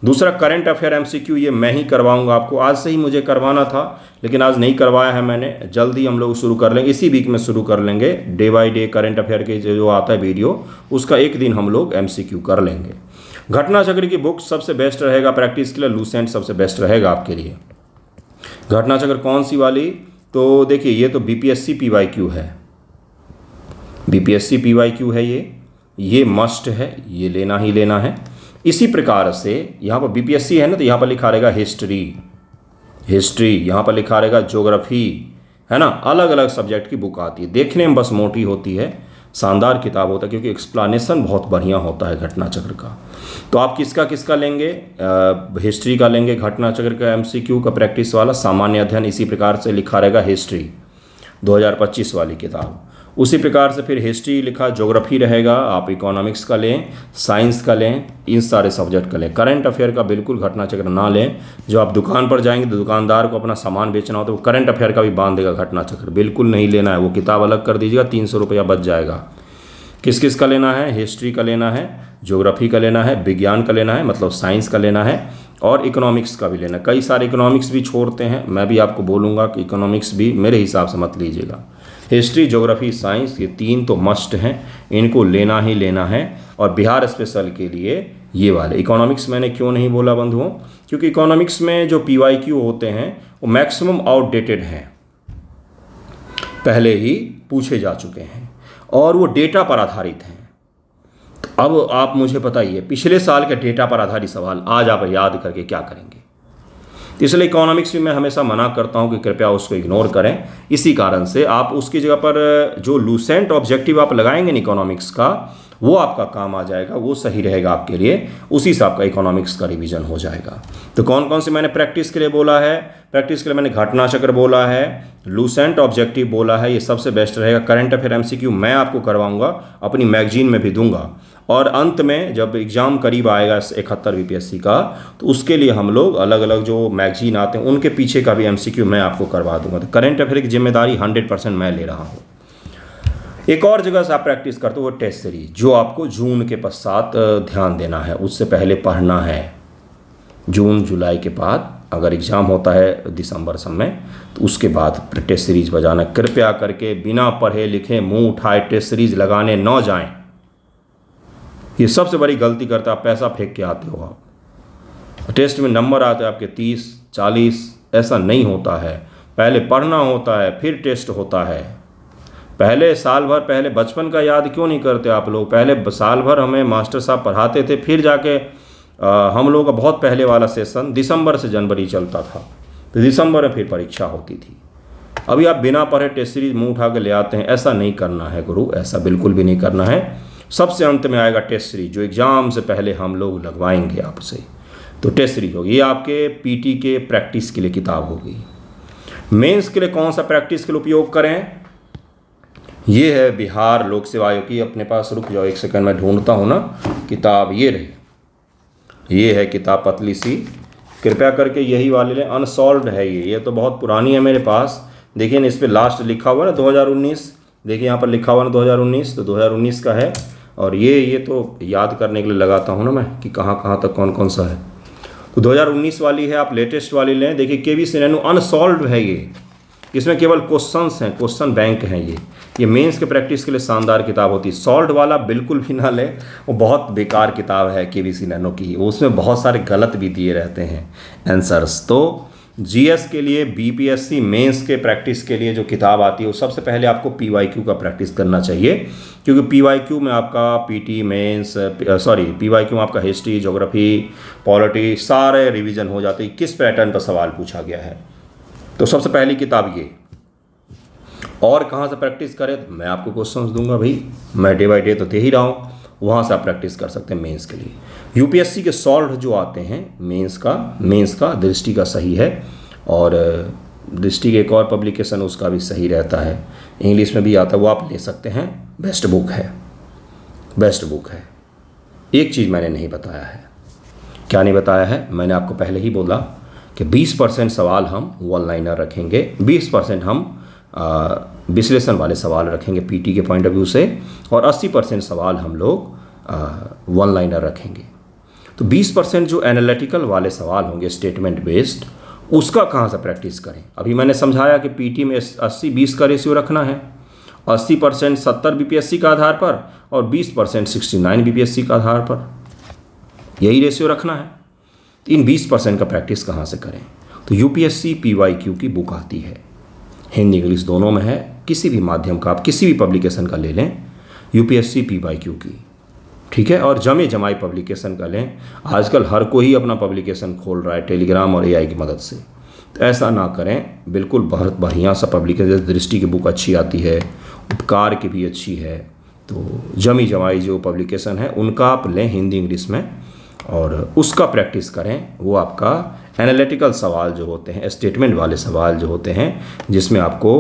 दूसरा करंट अफेयर एमसीक्यू, ये मैं ही करवाऊंगा आपको, आज से ही मुझे करवाना था लेकिन आज नहीं करवाया है मैंने, जल्दी हम लोग शुरू कर लेंगे, इसी वीक में शुरू कर लेंगे। Day by day current affair के जो आता है वीडियो, उसका एक दिन हम लोग एमसीक्यू कर लेंगे। घटना चक्र की बुक सबसे बेस्ट रहेगा प्रैक्टिस के लिए, लूसेंट सबसे बेस्ट रहेगा आपके लिए। घटना चक्र कौन सी वाली, तो देखिए ये तो बीपीएससी पीवाईक्यू है, बीपीएससी पीवाईक्यू है, ये मस्ट है, ये लेना ही लेना है। इसी प्रकार से यहाँ पर बीपीएससी है ना, तो यहाँ पर लिखा रहेगा हिस्ट्री, यहाँ पर लिखा रहेगा ज्योग्राफी, है ना। अलग अलग सब्जेक्ट की बुक आती है, देखने में बस मोटी होती है, शानदार किताब होता है क्योंकि एक्सप्लेनेशन बहुत बढ़िया होता है घटना चक्र का। तो आप किसका लेंगे, हिस्ट्री का लेंगे, घटना चक्र का एमसीक्यू का प्रैक्टिस वाला, सामान्य अध्ययन इसी प्रकार से लिखा रहेगा हिस्ट्री 2025 वाली किताब। उसी प्रकार से फिर हिस्ट्री लिखा, ज्योग्राफी रहेगा, आप इकोनॉमिक्स का लें, साइंस का लें, इन सारे सब्जेक्ट का लें। करंट अफेयर का बिल्कुल घटना चक्र ना लें, जो आप दुकान पर जाएंगे तो दुकानदार को अपना सामान बेचना हो तो वो करंट अफेयर का भी बांध देगा, घटना चक्र बिल्कुल नहीं लेना है, वो किताब अलग कर दीजिएगा, 300 रुपया बच जाएगा। किस का लेना है, हिस्ट्री का लेना है, ज्योग्राफी का लेना है, विज्ञान का लेना है मतलब साइंस का लेना है, और इकोनॉमिक्स का भी लेना है। कई सारे इकोनॉमिक्स भी छोड़ते हैं, मैं भी आपको बोलूँगा कि इकोनॉमिक्स भी मेरे हिसाब से मत लीजिएगा। हिस्ट्री, ज्योग्राफी, साइंस, ये 3 तो मस्ट हैं, इनको लेना ही लेना है। और बिहार स्पेशल के लिए ये वाले। इकोनॉमिक्स मैंने क्यों नहीं बोला बंधुओं, क्योंकि इकोनॉमिक्स में जो पीवाईक्यू होते हैं वो मैक्सिमम आउटडेटेड हैं, पहले ही पूछे जा चुके हैं और वो डेटा पर आधारित हैं। तो अब आप मुझे बताइए, पिछले साल के डेटा पर आधारित सवाल आज आप याद करके क्या करेंगे। तो इसलिए इकोनॉमिक्स भी मैं हमेशा मना करता हूं कि कृपया उसको इग्नोर करें। इसी कारण से आप उसकी जगह पर जो लूसेंट ऑब्जेक्टिव आप लगाएंगे ना इकोनॉमिक्स का, वो आपका काम आ जाएगा, वो सही रहेगा आपके लिए, उसी से आपका इकोनॉमिक्स का रिवीजन हो जाएगा। तो कौन कौन से मैंने प्रैक्टिस के लिए बोला है, प्रैक्टिस के लिए मैंने घटना चक्र बोला है, लूसेंट ऑब्जेक्टिव बोला है, ये सबसे बेस्ट रहेगा। करंट अफेयर एमसीक्यू मैं आपको करवाऊंगा, अपनी मैगजीन में भी दूंगा, और अंत में जब एग्ज़ाम करीब आएगा 71 बीपीएससी का, तो उसके लिए हम लोग अलग अलग जो मैगजीन आते हैं उनके पीछे का भी एमसीक्यू मैं आपको करवा दूंगा। तो करंट अफेयर की जिम्मेदारी 100% मैं ले रहा हूँ। एक और जगह से आप प्रैक्टिस करते हो वो टेस्ट सीरीज, जो आपको जून के पश्चात ध्यान देना है, उससे पहले पढ़ना है। जून जुलाई के बाद अगर एग्ज़ाम होता है दिसंबर समय, तो उसके बाद टेस्ट सीरीज बजाना। कृपया करके बिना पढ़े लिखे मुंह उठाए टेस्ट सीरीज लगाने न जाएं, ये सबसे बड़ी गलती करता है, आप पैसा फेंक के आते हो। आप टेस्ट में नंबर आते हैं आपके 30 40, ऐसा नहीं होता है। पहले पढ़ना होता है फिर टेस्ट होता है। पहले साल भर, पहले बचपन का याद क्यों नहीं करते आप लोग। पहले साल भर हमें मास्टर साहब पढ़ाते थे, फिर जाके हम लोगों का बहुत पहले वाला सेशन दिसंबर से जनवरी चलता था, तो दिसंबर में फिर परीक्षा होती थी। अभी आप बिना पढ़े टेस्ट सीरीज मुँह उठा के ले आते हैं, ऐसा नहीं करना है गुरु, ऐसा बिल्कुल भी नहीं करना है। सबसे अंत में आएगा टेस्ट सीरीज, जो एग्ज़ाम से पहले हम लोग लगवाएंगे आपसे, तो टेस्ट सीरीज होगी। ये आपके पीटी के प्रैक्टिस के लिए किताब होगी। मेंस के लिए कौन सा प्रैक्टिस के लिए उपयोग करें, ये है बिहार लोक सेवा आयोग की, अपने पास, रुक जाओ एक सेकंड मैं ढूंढता हूँ ना किताब, ये रही, ये है किताब पतली सी, कृपया करके यही वाले लें। अनसॉल्व्ड है ये तो बहुत पुरानी है मेरे पास। देखिए ना, इस पर लास्ट लिखा हुआ है ना 2019, देखिए यहाँ पर लिखा हुआ है 2019, तो 2019 का है। और ये तो याद करने के लिए लगाता हूँ ना मैं कि कहाँ कहाँ तक कौन कौन सा है। तो 2019 वाली है, आप लेटेस्ट वाली लें। देखिए केवीसी नैनो अनसॉल्व्ड है ये, इसमें केवल क्वेश्चंस हैं, क्वेश्चन बैंक हैं। ये मेंस के प्रैक्टिस के लिए शानदार किताब होती है। सॉल्व्ड वाला बिल्कुल भी ना लें, वो बहुत बेकार किताब है केवीसी नैनो की, उसमें बहुत सारे गलत भी दिए रहते हैं आंसर्स। तो जीएस के लिए, बीपीएससी मेंस के प्रैक्टिस के लिए जो किताब आती है, वो सबसे पहले आपको पीवाईक्यू का प्रैक्टिस करना चाहिए, क्योंकि पीवाईक्यू में आपका पीटी मेंस, पीवाईक्यू में आपका हिस्ट्री, ज्योग्राफी, पॉलिटी सारे रिवीजन हो जाते हैं, किस पैटर्न पर सवाल पूछा गया है। तो सबसे पहली किताब ये। और कहाँ से प्रैक्टिस करें, तो मैं आपको क्वेश्चंस दूंगा भाई, मैं डे बाई डे तो दे ही रहा हूँ, वहाँ से आप प्रैक्टिस कर सकते हैं मेंस के लिए। यूपीएससी के सॉल्व जो आते हैं मेंस का दृष्टि का सही है, और दृष्टि की एक और पब्लिकेशन उसका भी सही रहता है, इंग्लिश में भी आता है, वो आप ले सकते हैं। बेस्ट बुक है, बेस्ट बुक है। एक चीज़ मैंने नहीं बताया है। क्या नहीं बताया है? मैंने आपको पहले ही बोला कि 20% सवाल हम वन लाइनर रखेंगे, 20% हम विश्लेषण वाले सवाल रखेंगे पीटी के पॉइंट ऑफ व्यू से, और 80% सवाल हम लोग वन लाइनर रखेंगे। तो 20% जो एनालिटिकल वाले सवाल होंगे स्टेटमेंट बेस्ड, उसका कहाँ से प्रैक्टिस करें? अभी मैंने समझाया कि पीटी में 80-20 का रेशियो रखना है, 80% 70 बीपीएससी का आधार पर और 20% 69 बीपीएससी का आधार पर, यही रेशियो रखना है। इन 20% का प्रैक्टिस कहाँ से करें? तो यूपीएससी पीवाईक्यू की बुक आती है, हिंदी इंग्लिश दोनों में है, किसी भी माध्यम का आप किसी भी पब्लिकेशन का ले लें, यूपीएससी पीवाईक्यू की, ठीक है। और जमे जमाई पब्लिकेशन का लें, आजकल हर कोई अपना पब्लिकेशन खोल रहा है टेलीग्राम और एआई की मदद से, तो ऐसा ना करें। बिल्कुल बहुत बढ़िया सा पब्लिकेशन, दृष्टि की बुक अच्छी आती है, उपकार की भी अच्छी है, तो जमी जमाई जो पब्लिकेशन है उनका आप लें हिंदी इंग्लिश में, और उसका प्रैक्टिस करें। वो आपका एनालिटिकल सवाल जो होते हैं, स्टेटमेंट वाले सवाल जो होते हैं, जिसमें आपको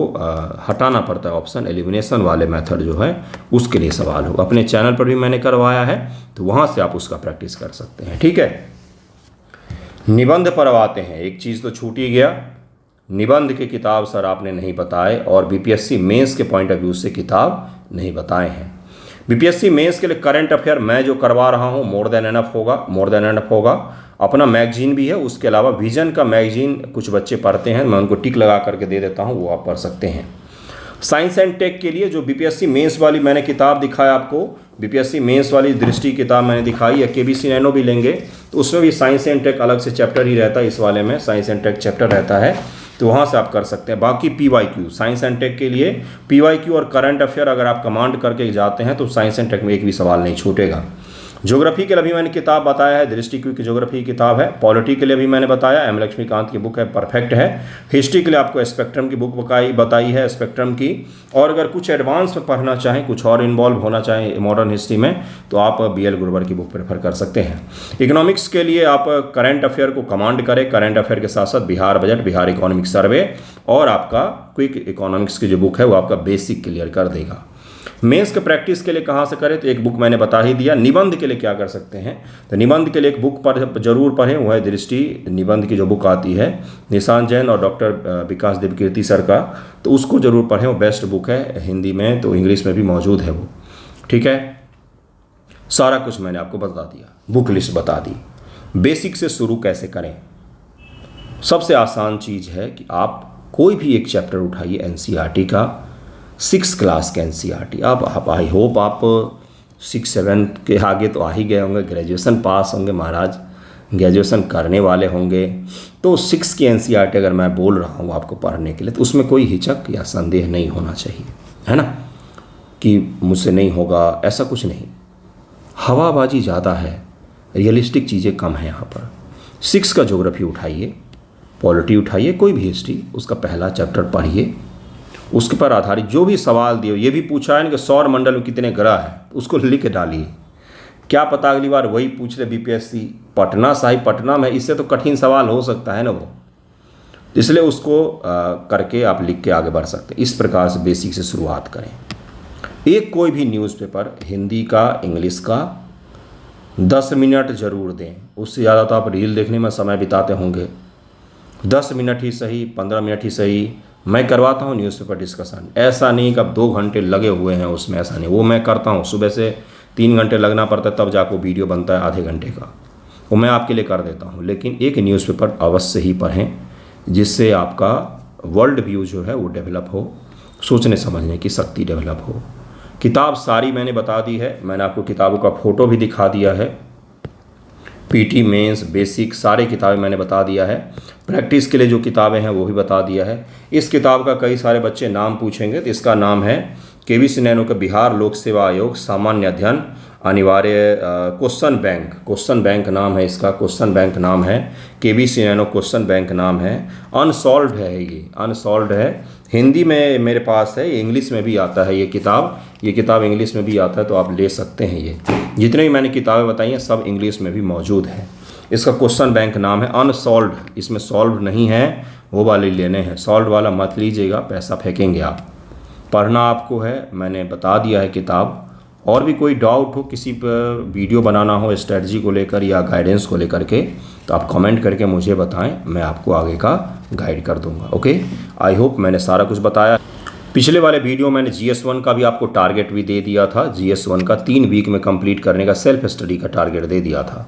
हटाना पड़ता है ऑप्शन, एलिमिनेशन वाले मेथड जो है उसके लिए सवाल हो, अपने चैनल पर भी मैंने करवाया है, तो वहाँ से आप उसका प्रैक्टिस कर सकते हैं, ठीक है। निबंध पर आते हैं। एक चीज़ तो छूट ही गया, निबंध की किताब सर आपने नहीं बताए, और बीपीएससी मेंस के पॉइंट ऑफ व्यू से किताब नहीं बताए हैं। बीपीएससी मेंस के लिए करंट अफेयर मैं जो करवा रहा हूँ मोर देन एनफ होगा, मोर देन एनफ होगा। अपना मैगजीन भी है, उसके अलावा विजन का मैगजीन कुछ बच्चे पढ़ते हैं, मैं उनको टिक लगा करके दे देता हूँ, वो आप पढ़ सकते हैं। साइंस एंड टेक के लिए जो बीपीएससी मेंस वाली मैंने किताब दिखाया आपको, बीपीएससी मेंस वाली दृष्टि किताब मैंने दिखाई, या केबीसी नैनो भी लेंगे तो उसमें भी साइंस एंड टेक अलग से चैप्टर ही रहता है, इस वाले में साइंस एंड टेक चैप्टर रहता है, तो वहाँ से आप कर सकते हैं। बाकी पीवाईक्यू, साइंस एंड टेक के लिए पीवाईक्यू और करंट अफेयर अगर आप कमांड करके जाते हैं तो साइंस एंड टेक में एक भी सवाल नहीं छूटेगा। ज्योग्राफी के लिए भी मैंने किताब बताया है, दृष्टि की ज्योग्राफी की किताब है। पॉलिटी के लिए भी मैंने बताया, एम लक्ष्मीकांत की बुक है, परफेक्ट है। हिस्ट्री के लिए आपको स्पेक्ट्रम की बुक बताई है, स्पेक्ट्रम की। और अगर कुछ एडवांस में पढ़ना चाहें, कुछ और इन्वॉल्व होना चाहें मॉडर्न हिस्ट्री में, तो आप BL गुरवर की बुक प्रेफर कर सकते हैं। इकोनॉमिक्स के लिए आप करंट अफेयर को कमांड करें, करंट अफेयर के साथ साथ Bihar budget, Bihar economic survey, और आपका क्विक इकोनॉमिक्स की जो बुक है वो आपका बेसिक क्लियर कर देगा। मेंस के प्रैक्टिस के लिए कहाँ से करें, तो एक बुक मैंने बता ही दिया। निबंध के लिए क्या कर सकते हैं, तो निबंध के लिए एक बुक पर जरूर पढ़ें, वो है दृष्टि निबंध की जो बुक आती है, निशांत जैन और डॉक्टर विकास देवकीर्ति सर का, तो उसको जरूर पढ़ें, वो बेस्ट बुक है हिंदी में, तो इंग्लिश में भी मौजूद है वो, ठीक है। सारा कुछ मैंने आपको बता दिया, बुक लिस्ट बता दी। बेसिक से शुरू कैसे करें? सबसे आसान चीज़ है कि आप कोई भी एक चैप्टर उठाइए एनसीईआरटी का, 6 क्लास के एनसीईआरटी। आप आई होप आप 6-7 के आगे तो आ ही गए होंगे, ग्रेजुएशन पास होंगे महाराज, ग्रेजुएशन करने वाले होंगे, तो 6 की एनसीईआरटी अगर मैं बोल रहा हूँ आपको पढ़ने के लिए, तो उसमें कोई हिचक या संदेह नहीं होना चाहिए, है ना, कि मुझसे नहीं होगा, ऐसा कुछ नहीं। हवाबाजी ज़्यादा है, रियलिस्टिक चीज़ें कम हैं यहाँ पर। 6 का ज्योग्राफी उठाइए, पॉलिटी उठाइए, कोई भी हिस्ट्री, उसका पहला चैप्टर पढ़िए, उसके पर आधारित जो भी सवाल दिए, ये भी पूछा है ना कि सौर मंडल में कितने ग्रह हैं, उसको लिख के डालिए। क्या पता अगली बार वही पूछ ले बीपीएससी, पटना साहिब पटना में, इससे तो कठिन सवाल हो सकता है ना वो, इसलिए उसको करके आप लिख के आगे बढ़ सकते हैं। इस प्रकार से बेसिक से शुरुआत करें। एक कोई भी न्यूज़पेपर हिंदी का, इंग्लिश का 10 मिनट ज़रूर दें, उससे ज़्यादा तो आप रील देखने में समय बिताते होंगे। 10 मिनट ही सही, 15 मिनट ही सही, मैं करवाता हूँ न्यूज़पेपर डिस्कशन। ऐसा नहीं कि अब 2 घंटे लगे हुए हैं उसमें, ऐसा नहीं, वो मैं करता हूँ। सुबह से 3 घंटे लगना पड़ता है, तब जाकर वीडियो बनता है आधे घंटे का, वो मैं आपके लिए कर देता हूँ। लेकिन एक न्यूज़पेपर अवश्य ही पढ़ें, जिससे आपका वर्ल्ड व्यू जो है वो डेवलप हो, सोचने समझने की शक्ति डेवलप हो। किताब सारी मैंने बता दी है, मैंने आपको किताबों का फ़ोटो भी दिखा दिया है। पीटी मेंस बेसिक सारी किताबें मैंने बता दिया है। प्रैक्टिस के लिए जो किताबें हैं वो भी बता दिया है। इस किताब का कई सारे बच्चे नाम पूछेंगे, तो इसका नाम है केबीसी नैनो का बिहार लोक सेवा आयोग सामान्य अध्ययन अनिवार्य क्वेश्चन बैंक नाम है इसका, क्वेश्चन बैंक नाम है, केबीसी नैनो क्वेश्चन बैंक नाम है। अनसॉल्व्ड है ये, अनसॉल्व्ड है। हिंदी में मेरे पास है, इंग्लिश में भी आता है ये किताब इंग्लिश में भी आता है, तो आप ले सकते हैं। ये जितने भी मैंने किताबें बताई हैं सब इंग्लिश में भी मौजूद है। इसका क्वेश्चन बैंक नाम है अनसॉल्व्ड, इसमें सॉल्व नहीं है, वो वाले लेने हैं, सॉल्ट वाला मत लीजिएगा, पैसा फेंकेंगे आप। पढ़ना आपको है, मैंने बता दिया है किताब। और भी कोई डाउट हो, किसी पर वीडियो बनाना हो स्ट्रेटजी को लेकर या गाइडेंस को लेकर के, तो आप कमेंट करके मुझे बताएं, मैं आपको आगे का गाइड कर दूंगा। ओके, आई होप मैंने सारा कुछ बताया। पिछले वाले वीडियो मैंने GS1 का भी आपको टारगेट भी दे दिया था। GS1 का 3 वीक में कंप्लीट करने का सेल्फ स्टडी का टारगेट दे दिया था,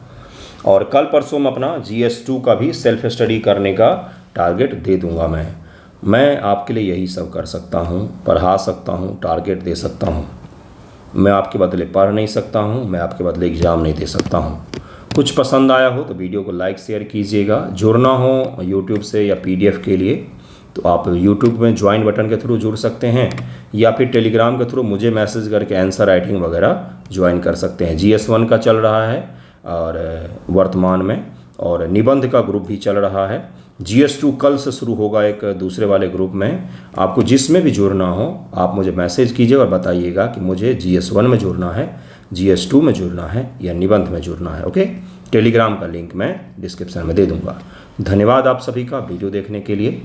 और कल परसों में अपना GS2 का भी सेल्फ स्टडी करने का टारगेट दे दूंगा। मैं आपके लिए यही सब कर सकता हूँ, पढ़ा सकता हूँ, टारगेट दे सकता हूँ। मैं आपके बदले पढ़ नहीं सकता हूँ, मैं आपके बदले एग्ज़ाम नहीं दे सकता हूँ। कुछ पसंद आया हो तो वीडियो को लाइक शेयर कीजिएगा। जुड़ना हो यूट्यूब से या PDF के लिए तो आप यूट्यूब में ज्वाइन बटन के थ्रू जुड़ सकते हैं, या फिर टेलीग्राम के थ्रू मुझे मैसेज करके आंसर राइटिंग वगैरह ज्वाइन कर सकते हैं। GS1 का चल रहा है और वर्तमान में, और निबंध का ग्रुप भी चल रहा है। GS2 कल से शुरू होगा एक दूसरे वाले ग्रुप में। आपको जिसमें भी जुड़ना हो आप मुझे मैसेज कीजिए और बताइएगा कि मुझे GS1 में जुड़ना है, GS2 में जुड़ना है या निबंध में जुड़ना है। ओके, टेलीग्राम का लिंक मैं डिस्क्रिप्शन में दे दूंगा। धन्यवाद आप सभी का वीडियो देखने के लिए।